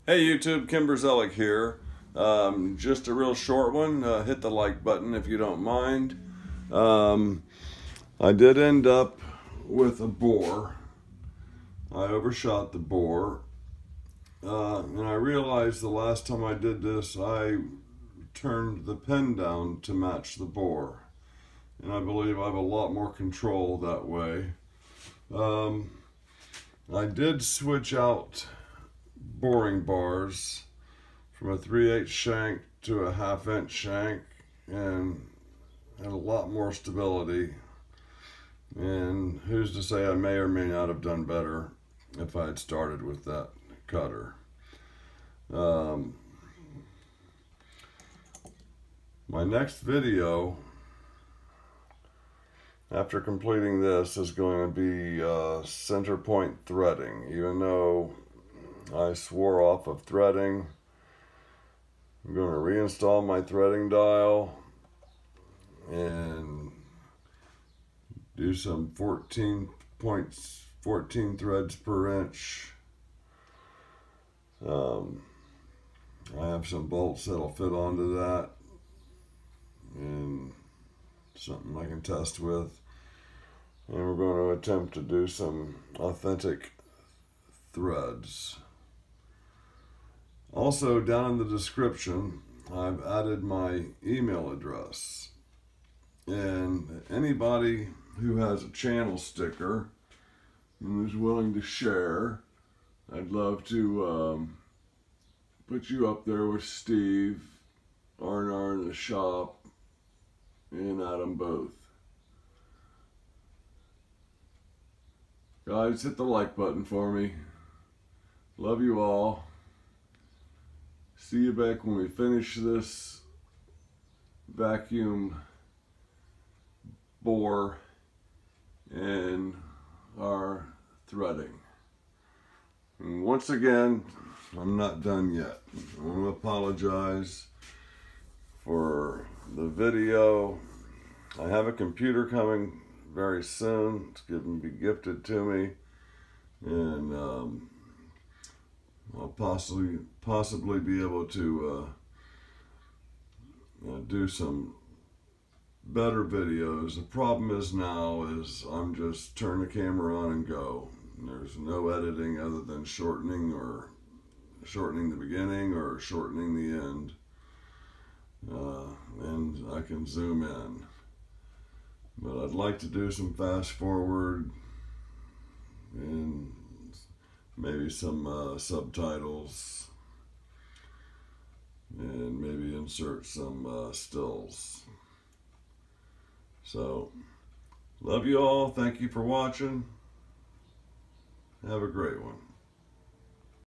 Hey YouTube, Kimberzelik here. Just a real short one. Hit the like button if you don't mind. I did end up with a bore. I overshot the bore. And I realized the last time I did this, I turned the pen down to match the bore. And I believe I have a lot more control that way. I did switch out boring bars from a 3/8 shank to a 1/2 inch shank and had a lot more stability, and who's to say I may or may not have done better if I had started with that cutter. My next video after completing this is going to be center point threading. Even though I swore off of threading, I'm going to reinstall my threading dial and do some 14 threads per inch. I have some bolts that'll fit onto that and something I can test with. And we're going to attempt to do some authentic threads. Also, down in the description, I've added my email address. And anybody who has a channel sticker and is willing to share, I'd love to put you up there with Steve, R&R in the shop, and Adam both. Guys, hit the like button for me. Love you all. See you back when we finish this vacuum bore and our threading. And once again, I'm not done yet. I want to apologize for the video. I have a computer coming very soon. It's going to be gifted to me, and I'll possibly be able to do some better videos. The problem is now is I'm just turn the camera on and go. There's no editing other than shortening the beginning or shortening the end, and I can zoom in. But I'd like to do some fast forward and maybe some subtitles, and maybe insert some stills. So, love you all. Thank you for watching. Have a great one.